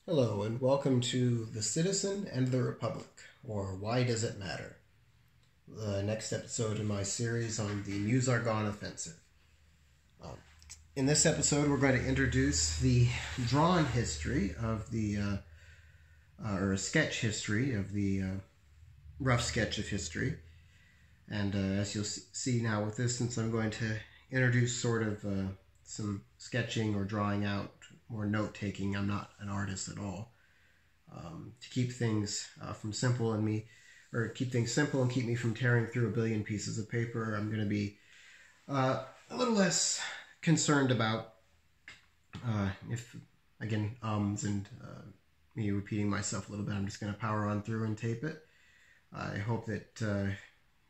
Hello, and welcome to The Citizen and the Republic, or Why Does It Matter? The next episode in my series on the Meuse-Argonne Offensive. In this episode, we're going to introduce the drawn history of or a sketch history of the rough sketch of history. And as you'll see now with this, since I'm going to introduce sort of some sketching or drawing out or note-taking, I'm not an artist at all. To keep things keep things simple and keep me from tearing through a billion pieces of paper, I'm going to be a little less concerned about me repeating myself a little bit. I'm just going to power on through and tape it. I hope that if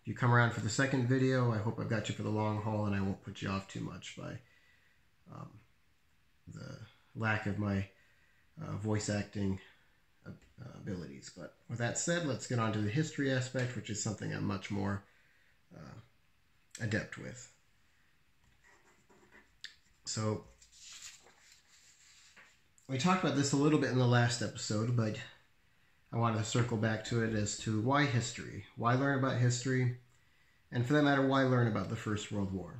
you come around for the second video, I hope I've got you for the long haul and I won't put you off too much by the lack of my voice acting abilities. But with that said, let's get on to the history aspect, which is something I'm much more adept with. So, we talked about this a little bit in the last episode, but I wanted to circle back to it as to why history? Why learn about history? And for that matter, why learn about the First World War?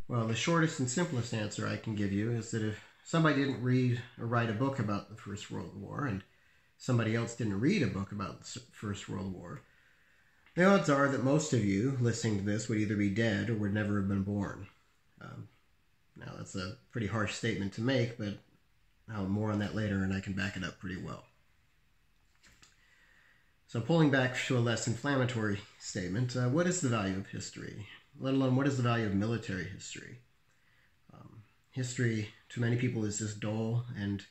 Well, the shortest and simplest answer I can give you is that if somebody didn't read or write a book about the First World War, and somebody else didn't read a book about the First World War, the odds are that most of you listening to this would either be dead or would never have been born. Now, that's a pretty harsh statement to make, but I'll more on that later, and I can back it up pretty well. So pulling back to a less inflammatory statement, what is the value of history? Let alone, what is the value of military history? History, to many people, is just dull, and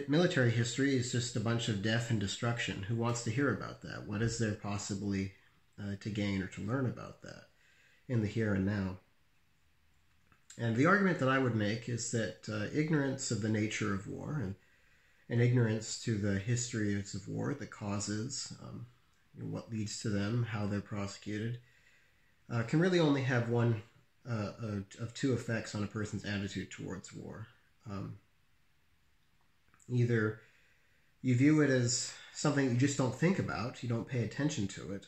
military history is just a bunch of death and destruction. Who wants to hear about that? What is there possibly to gain or to learn about that in the here and now? And the argument that I would make is that ignorance of the nature of war and ignorance to the histories of war, the causes, what leads to them, how they're prosecuted, can really only have one of two effects on a person's attitude towards war. Either you view it as something you just don't think about, you don't pay attention to it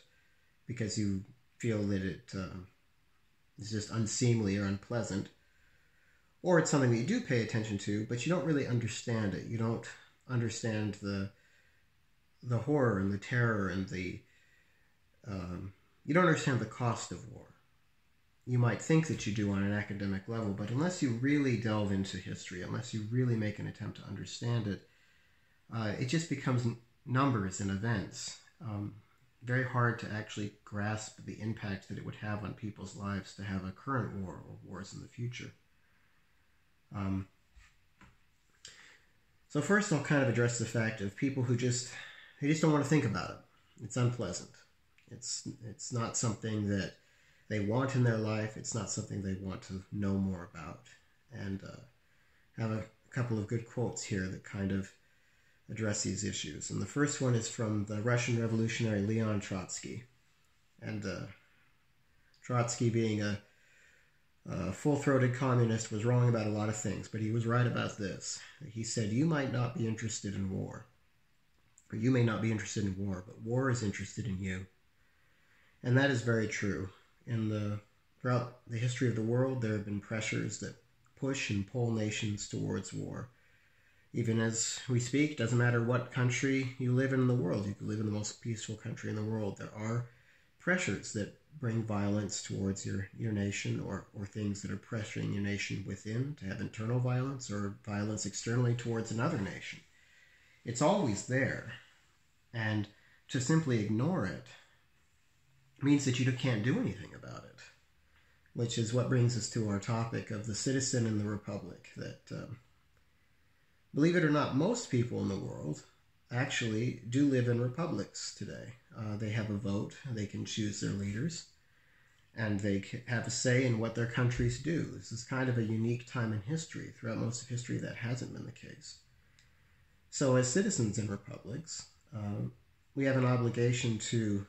because you feel that it is just unseemly or unpleasant, or it's something that you do pay attention to, but you don't really understand it. You don't understand the horror and the terror and you don't understand the cost of war. You might think that you do on an academic level, but unless you really delve into history, unless you really make an attempt to understand it, it just becomes numbers and events. Very hard to actually grasp the impact that it would have on people's lives to have a current war or wars in the future. So first I'll kind of address the fact of people who just don't want to think about it. It's unpleasant. It's not something that they want in their life. It's not something they want to know more about. And I have a couple of good quotes here that kind of address these issues. And the first one is from the Russian revolutionary Leon Trotsky. And Trotsky, being a full-throated communist, was wrong about a lot of things, but he was right about this. He said, you might not be interested in war, or you may not be interested in war, but war is interested in you. And that is very true. Throughout the history of the world, there have been pressures that push and pull nations towards war. Even as we speak, doesn't matter what country you live in the world. You could live in the most peaceful country in the world. There are pressures that bring violence towards your nation, or things that are pressuring your nation within to have internal violence or violence externally towards another nation. It's always there. And to simply ignore it means that you can't do anything about it, which is what brings us to our topic of the citizen and the republic. That, believe it or not, most people in the world actually do live in republics today. They have a vote, they can choose their leaders, and they have a say in what their countries do. This is kind of a unique time in history. Throughout most of history, that hasn't been the case. So as citizens in republics, we have an obligation to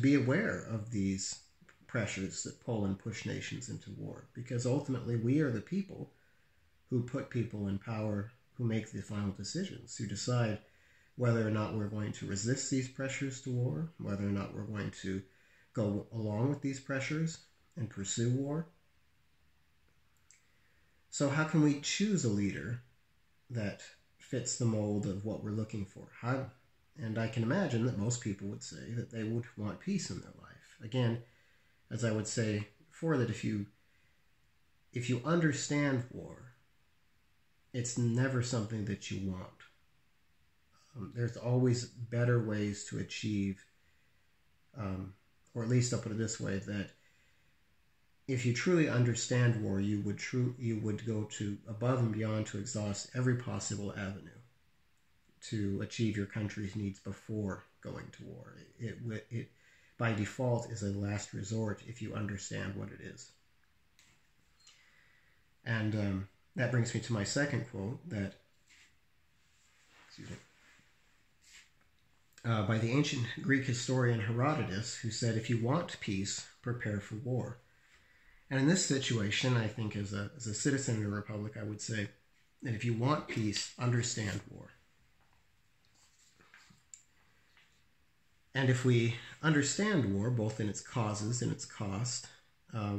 be aware of these pressures that pull and push nations into war, because ultimately we are the people who put people in power who make the final decisions, who decide whether or not we're going to resist these pressures to war, whether or not we're going to go along with these pressures and pursue war. So how can we choose a leader that fits the mold of what we're looking for? And I can imagine that most people would say that they would want peace in their life. Again, as I would say before, that if you understand war, it's never something that you want. There's always better ways to achieve, or at least I'll put it this way, that if you truly understand war, you would go to above and beyond to exhaust every possible avenue to achieve your country's needs before going to war. It by default is a last resort if you understand what it is. And that brings me to my second quote by the ancient Greek historian Herodotus, who said, "If you want peace, prepare for war." And in this situation, I think as a citizen in a republic, I would say that if you want peace, understand war. And if we understand war, both in its causes and its cost,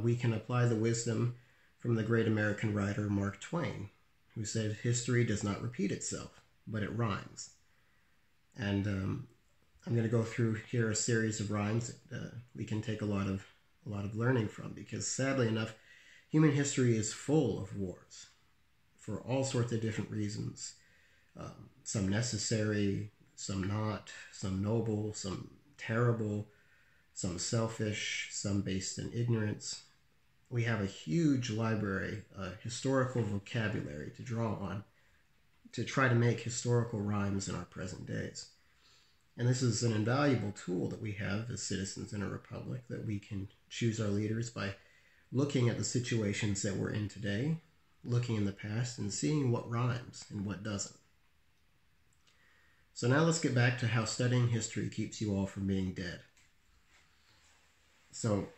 we can apply the wisdom from the great American writer Mark Twain, who said, "History does not repeat itself, but it rhymes." And I'm going to go through here a series of rhymes that we can take a lot of learning from, because sadly enough, human history is full of wars for all sorts of different reasons. Some necessary, some not, some noble, some terrible, some selfish, some based in ignorance. We have a huge library, historical vocabulary to draw on to try to make historical rhymes in our present days. And this is an invaluable tool that we have as citizens in a republic, that we can choose our leaders by looking at the situations that we're in today, looking in the past, and seeing what rhymes and what doesn't. So now let's get back to how studying history keeps you all from being dead. So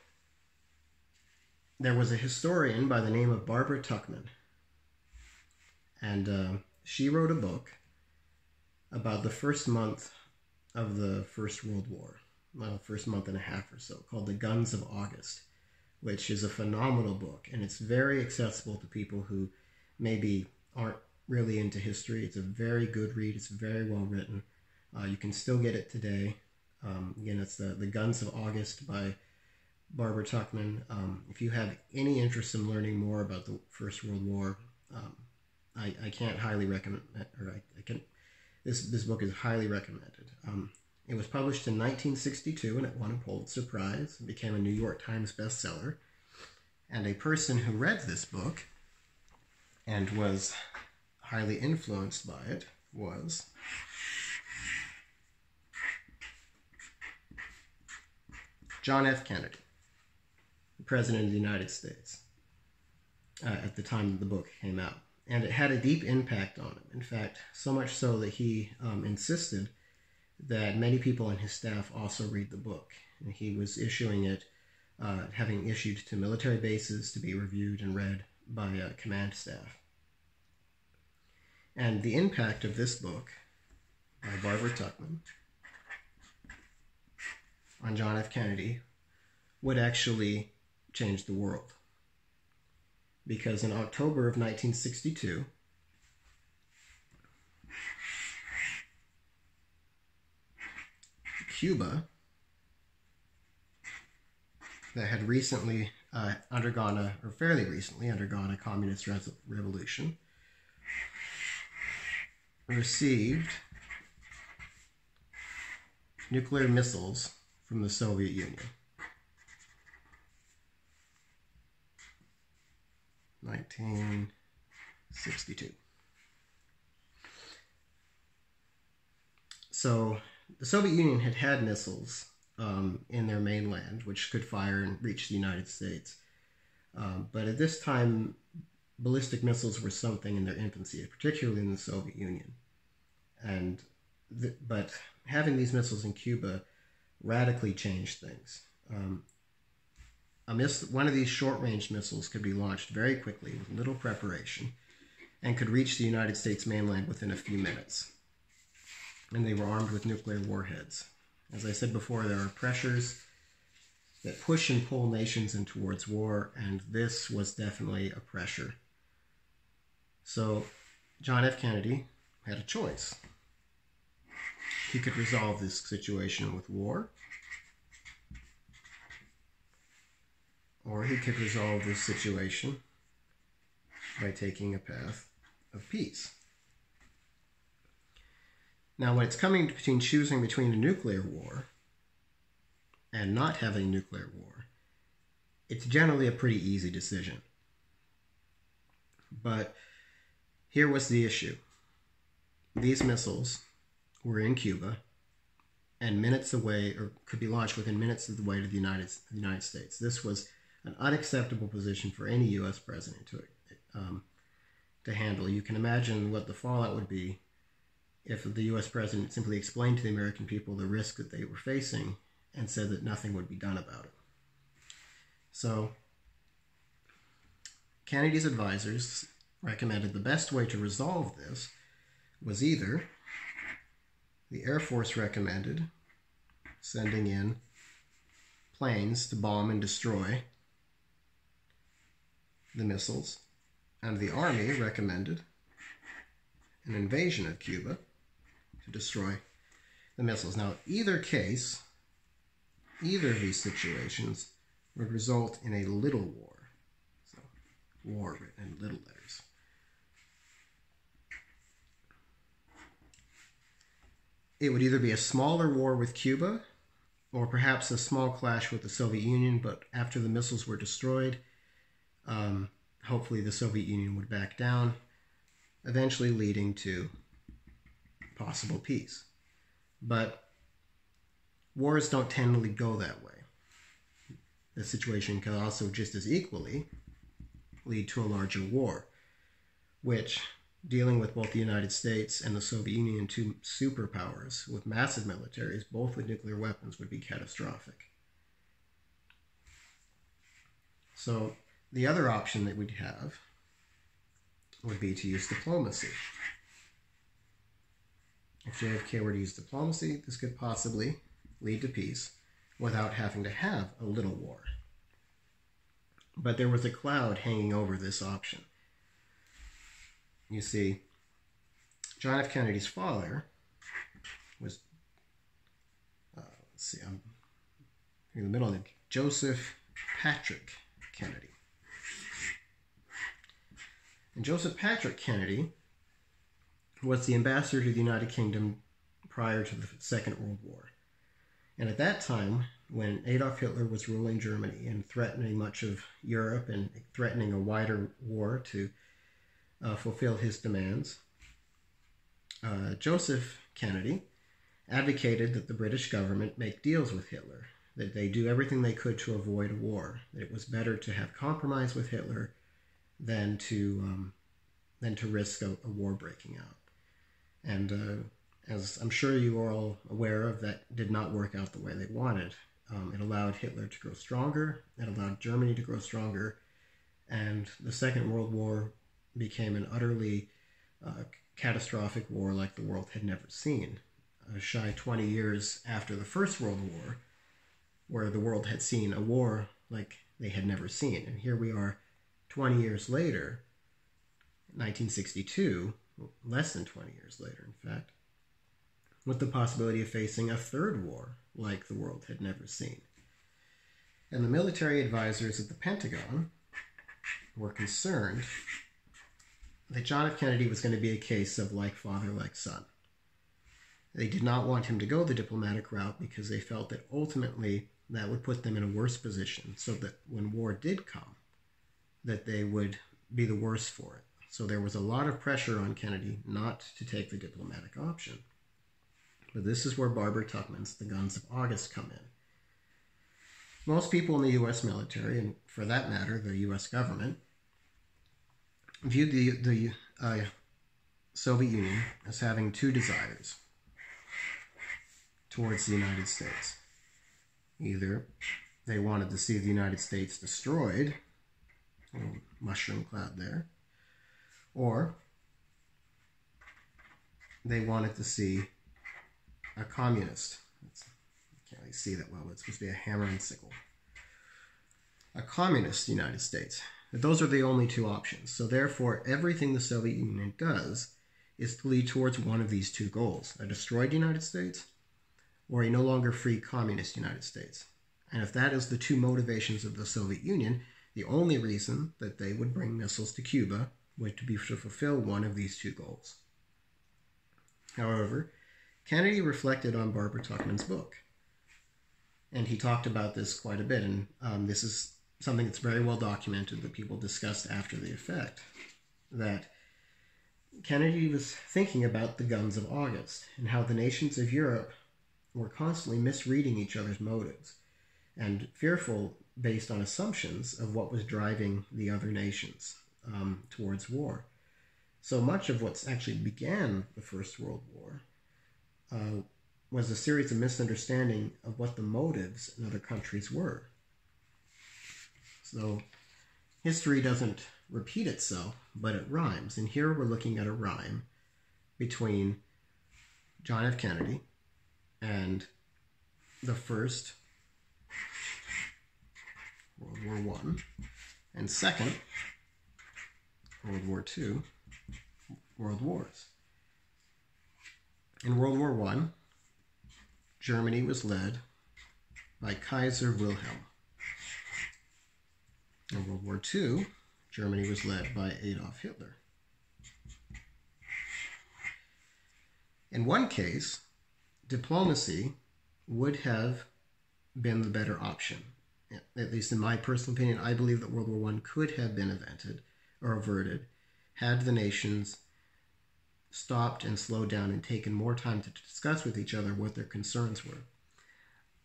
there was a historian by the name of Barbara Tuchman, and she wrote a book about the first month of the First World War, well, first month and a half or so, called The Guns of August, which is a phenomenal book, and it's very accessible to people who maybe aren't really into history. It's a very good read. It's very well written. You can still get it today. Again, it's the Guns of August by Barbara Tuchman. If you have any interest in learning more about the First World War, I can't highly recommend, or I can. This book is highly recommended. It was published in 1962, and it won a Pulitzer Prize and became a New York Times bestseller. And a person who read this book and was highly influenced by it was John F. Kennedy, the President of the United States, at the time that the book came out. And it had a deep impact on him. In fact, so much so that he insisted that many people in his staff also read the book. And he was issuing it, having issued to military bases to be reviewed and read by command staff. And the impact of this book by Barbara Tuchman on John F. Kennedy would actually change the world. Because in October of 1962, Cuba, that had recently fairly recently undergone a communist revolution, received nuclear missiles from the Soviet Union. 1962. So the Soviet Union had missiles in their mainland, which could fire and reach the United States. But at this time, ballistic missiles were something in their infancy, particularly in the Soviet Union. But having these missiles in Cuba radically changed things. One of these short-range missiles could be launched very quickly with little preparation, and could reach the United States mainland within a few minutes. And they were armed with nuclear warheads. As I said before, there are pressures that push and pull nations in towards war, and this was definitely a pressure. So John F. Kennedy had a choice. He could resolve this situation with war, or he could resolve this situation by taking a path of peace. Now, when it's coming between choosing between a nuclear war and not having a nuclear war, it's generally a pretty easy decision. But here was the issue. These missiles were in Cuba and minutes away, or could be launched within minutes of the way to the United States. This was an unacceptable position for any U.S. president to handle. You can imagine what the fallout would be if the U.S. president simply explained to the American people the risk that they were facing and said that nothing would be done about it. So Kennedy's advisors recommended the best way to resolve this was either the Air Force recommended sending in planes to bomb and destroy the missiles, and the Army recommended an invasion of Cuba to destroy the missiles. Now, either case, either of these situations would result in a little war. So, war written in little letters. It would either be a smaller war with Cuba, or perhaps a small clash with the Soviet Union, but after the missiles were destroyed, hopefully the Soviet Union would back down, eventually leading to possible peace. But wars don't tend to go that way. The situation can also just as equally lead to a larger war, which, dealing with both the United States and the Soviet Union, two superpowers with massive militaries, both with nuclear weapons, would be catastrophic. So the other option that we'd have would be to use diplomacy. If JFK were to use diplomacy, this could possibly lead to peace without having to have a little war. But there was a cloud hanging over this option. You see, John F. Kennedy's father was, I'm in the middle of it, Joseph Patrick Kennedy. And Joseph Patrick Kennedy was the ambassador to the United Kingdom prior to the Second World War. And at that time, when Adolf Hitler was ruling Germany and threatening much of Europe and threatening a wider war to fulfill his demands, Joseph Kennedy advocated that the British government make deals with Hitler, that they do everything they could to avoid a war, that it was better to have compromise with Hitler than to risk a war breaking out. And as I'm sure you are all aware of, that did not work out the way they wanted. It allowed Hitler to grow stronger, it allowed Germany to grow stronger, and the Second World War became an utterly catastrophic war like the world had never seen. A shy 20 years after the First World War, where the world had seen a war like they had never seen. And here we are 20 years later, 1962, less than 20 years later, in fact, with the possibility of facing a third war like the world had never seen. And the military advisors at the Pentagon were concerned that John F. Kennedy was going to be a case of like father, like son. They did not want him to go the diplomatic route because they felt that ultimately that would put them in a worse position, so that when war did come, that they would be the worse for it. So there was a lot of pressure on Kennedy not to take the diplomatic option. But this is where Barbara Tuchman's The Guns of August come in. Most people in the U.S. military, and for that matter, the U.S. government, viewed the Soviet Union as having two desires towards the United States. Either they wanted to see the United States destroyed, a little mushroom cloud there, or they wanted to see a communist. I can't really see that well, but it's supposed to be a hammer and sickle. A communist United States. Those are the only two options. So therefore, everything the Soviet Union does is to lead towards one of these two goals: a destroyed United States or a no longer free communist United States. And if that is the two motivations of the Soviet Union, the only reason that they would bring missiles to Cuba would be to fulfill one of these two goals. However, Kennedy reflected on Barbara Tuchman's book, and he talked about this quite a bit, and this is something that's very well documented that people discussed after the effect, that Kennedy was thinking about the guns of August and how the nations of Europe were constantly misreading each other's motives and fearful based on assumptions of what was driving the other nations towards war. So much of what actually began the First World War was a series of misunderstanding of what the motives in other countries were. So history doesn't repeat itself, but it rhymes. And here we're looking at a rhyme between John F. Kennedy and the First World War I and Second World War II world wars. In World War I, Germany was led by Kaiser Wilhelm. In World War II, Germany was led by Adolf Hitler. In one case, diplomacy would have been the better option. At least in my personal opinion, I believe that World War I could have been invented or averted had the nations stopped and slowed down and taken more time to discuss with each other what their concerns were.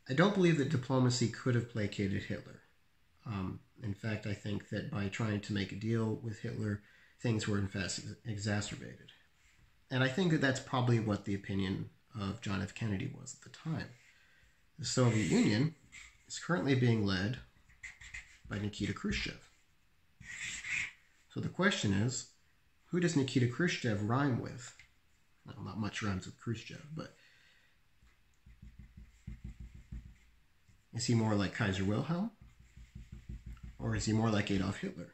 I don't believe that diplomacy could have placated Hitler. In fact, I think that by trying to make a deal with Hitler, things were in fact exacerbated. And I think that that's probably what the opinion of John F. Kennedy was at the time. The Soviet Union is currently being led by Nikita Khrushchev. So the question is, who does Nikita Khrushchev rhyme with? Well, not much rhymes with Khrushchev, but is he more like Kaiser Wilhelm? Or is he more like Adolf Hitler?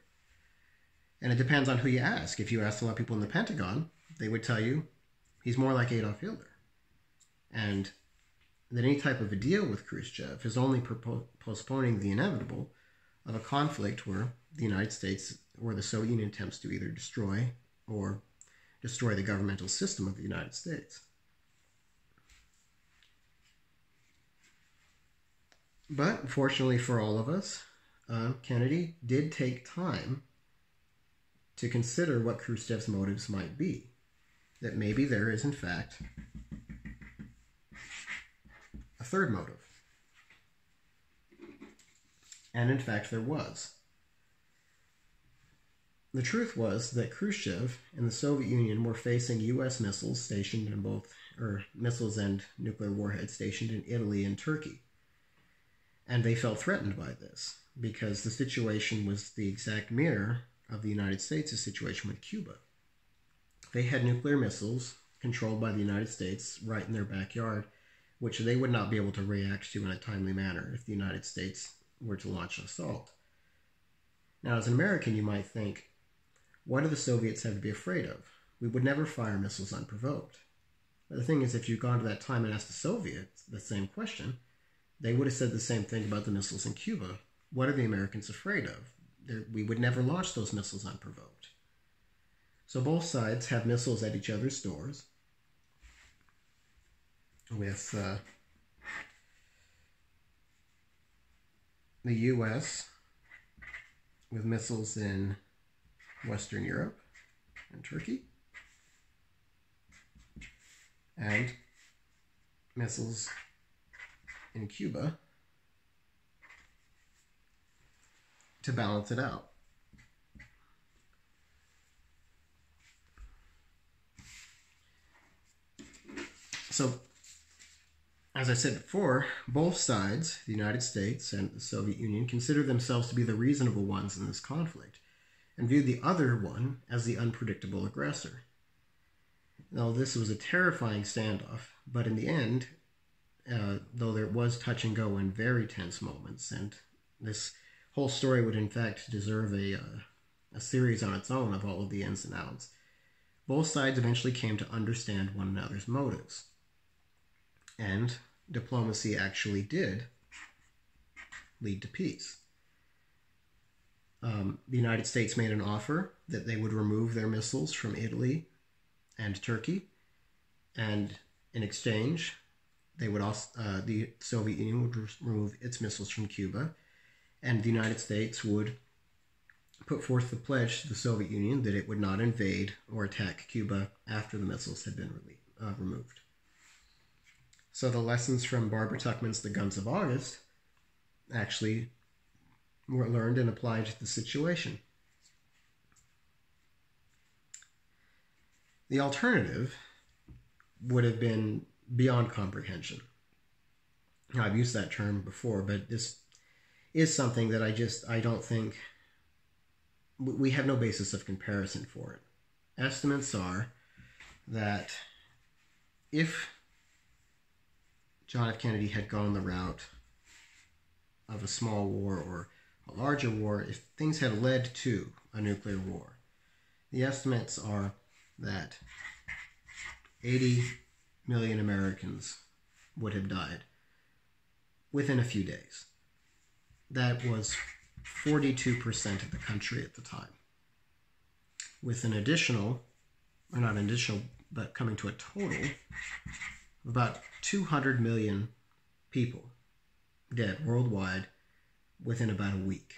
And it depends on who you ask. If you ask a lot of people in the Pentagon, they would tell you he's more like Adolf Hitler. And that any type of a deal with Khrushchev is only postponing the inevitable of a conflict where the United States or the Soviet Union attempts to either destroy or destroy the governmental system of the United States. But fortunately for all of us, Kennedy did take time to consider what Khrushchev's motives might be. That maybe there is, in fact, a third motive. And in fact, there was. The truth was that Khrushchev and the Soviet Union were facing U.S. missiles stationed in missiles and nuclear warheads stationed in Italy and Turkey. And they felt threatened by this because the situation was the exact mirror of the United States' situation with Cuba. They had nuclear missiles controlled by the United States right in their backyard, which they would not be able to react to in a timely manner if the United States were to launch an assault. Now, as an American, you might think, what do the Soviets have to be afraid of? We would never fire missiles unprovoked. But the thing is, if you'd gone to that time and asked the Soviets the same question, they would have said the same thing about the missiles in Cuba. What are the Americans afraid of? We would never launch those missiles unprovoked. So both sides have missiles at each other's doors with the U.S. with missiles in Western Europe and Turkey, and missiles in Cuba to balance it out. So, as I said before, both sides, the United States and the Soviet Union, consider themselves to be the reasonable ones in this conflict and view the other one as the unpredictable aggressor. Now, this was a terrifying standoff, but in the end, though there was touch and go and very tense moments, and this whole story would in fact deserve a series on its own of all of the ins and outs, both sides eventually came to understand one another's motives. And diplomacy actually did lead to peace. The United States made an offer that they would remove their missiles from Italy and Turkey, and in exchange, they would also, the Soviet Union would remove its missiles from Cuba, and the United States would put forth the pledge to the Soviet Union that it would not invade or attack Cuba after the missiles had been removed. So the lessons from Barbara Tuchman's The Guns of August actually were learned and applied to the situation. The alternative would have been beyond comprehension. Now, I've used that term before, but this is something that I don't think, we have no basis of comparison for it. Estimates are that if John F. Kennedy had gone the route of a small war or a larger war, if things had led to a nuclear war, the estimates are that 80 million Americans would have died within a few days. That was 42% of the country at the time. With an additional, or not an additional, but coming to a total of about 200 million people dead worldwide within about a week.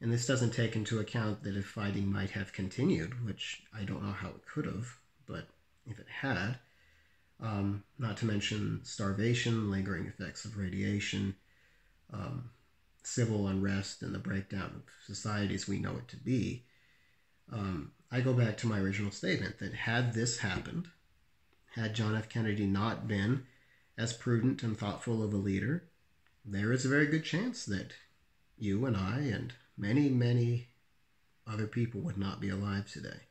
And this doesn't take into account that if fighting might have continued, which I don't know how it could have, but if it had, not to mention starvation, lingering effects of radiation, civil unrest, and the breakdown of societies we know it to be, I go back to my original statement that had this happened, had John F. Kennedy not been as prudent and thoughtful of a leader, there is a very good chance that you and I and many, many other people would not be alive today.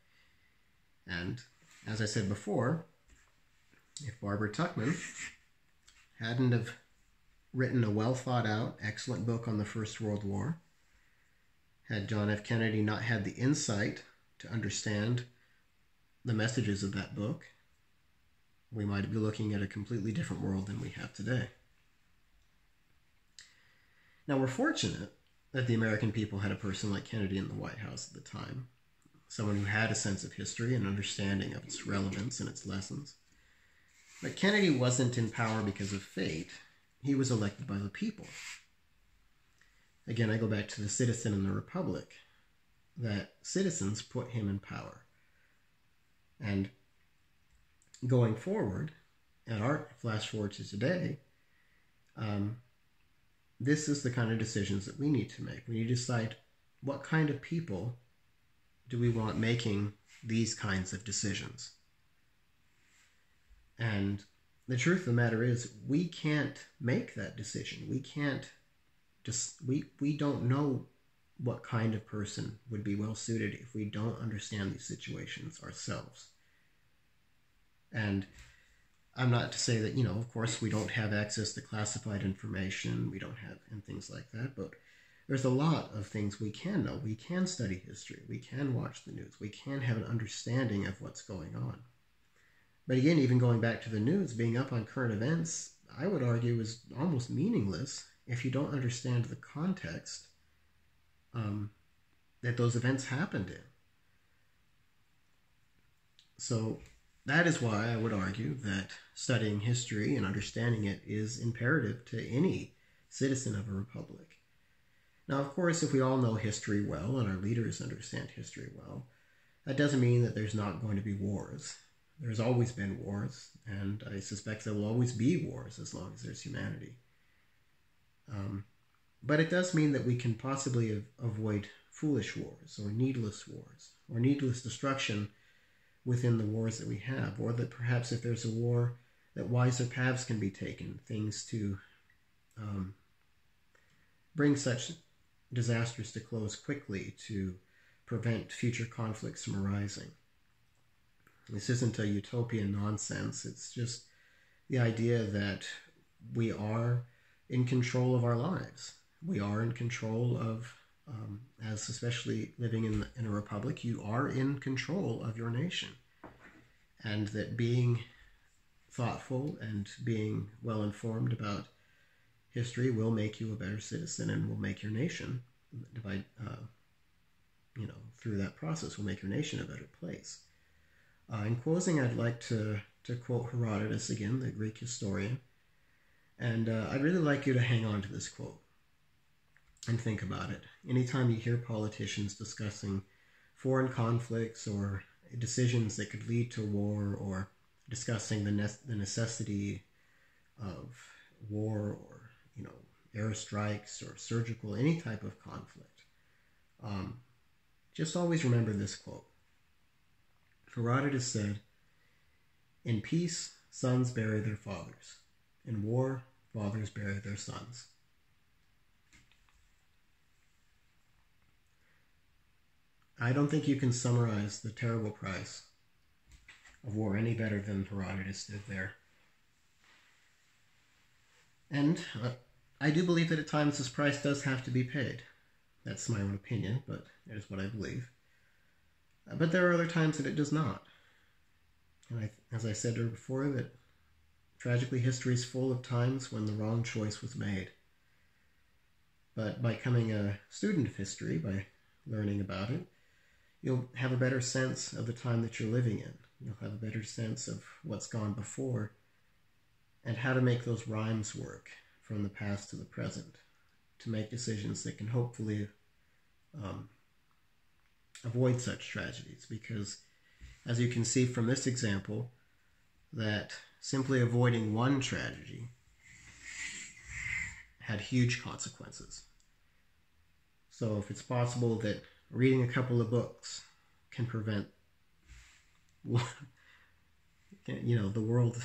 And as I said before, if Barbara Tuchman hadn't have written a well-thought-out, excellent book on the First World War, had John F. Kennedy not had the insight to understand the messages of that book, we might be looking at a completely different world than we have today. Now, we're fortunate that the American people had a person like Kennedy in the White House at the time, someone who had a sense of history and understanding of its relevance and its lessons. But Kennedy wasn't in power because of fate. He was elected by the people. Again, I go back to the citizen and the republic, that citizens put him in power. And going forward, and our flash forward to today, this is the kind of decisions that we need to make. We need to decide what kind of people do we want making these kinds of decisions. And the truth of the matter is, we can't make that decision. We can't just, we don't know what kind of person would be well suited if we don't understand these situations ourselves. And I'm not to say that, of course, we don't have access to classified information, we don't have, and things like that, but there's a lot of things we can know. We can study history, we can watch the news, we can have an understanding of what's going on. But again, even going back to the news, being up on current events, I would argue is almost meaningless if you don't understand the context that those events happened in. So that is why I would argue that studying history and understanding it is imperative to any citizen of a republic. Now, of course, if we all know history well and our leaders understand history well, that doesn't mean that there's not going to be wars. There's always been wars, and I suspect there will always be wars as long as there's humanity. But it does mean that we can possibly avoid foolish wars or needless destruction within the wars that we have, or that perhaps if there's a war, that wiser paths can be taken, things to bring such disasters to close quickly to prevent future conflicts from arising. This isn't a utopian nonsense. It's just the idea that we are in control of our lives. We are in control of, as especially living in a republic, you are in control of your nation. And that being thoughtful and being well informed about history will make you a better citizen and will make your nation, through that process, will make your nation a better place. In closing, I'd like to quote Herodotus again, the Greek historian. And I'd really like you to hang on to this quote and think about it. Anytime you hear politicians discussing foreign conflicts or decisions that could lead to war, or discussing the necessity of war, or airstrikes or surgical, any type of conflict, just always remember this quote. Herodotus said, "In peace, sons bury their fathers. In war, fathers bury their sons." I don't think you can summarize the terrible price of war any better than Herodotus did there. And I do believe that at times this price does have to be paid. That's my own opinion, but it is what I believe. But there are other times that it does not. And as I said before, that tragically history is full of times when the wrong choice was made. But by becoming a student of history, by learning about it, you'll have a better sense of the time that you're living in. You'll have a better sense of what's gone before and how to make those rhymes work from the past to the present, to make decisions that can hopefully avoid such tragedies. Because as you can see from this example, that simply avoiding one tragedy had huge consequences. So if it's possible that reading a couple of books can prevent the world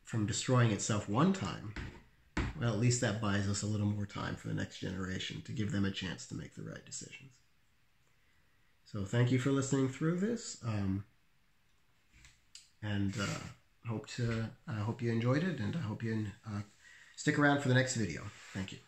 from destroying itself one time, well, at least that buys us a little more time for the next generation to give them a chance to make the right decisions. So thank you for listening through this, and I hope you enjoyed it, and I hope you stick around for the next video. Thank you.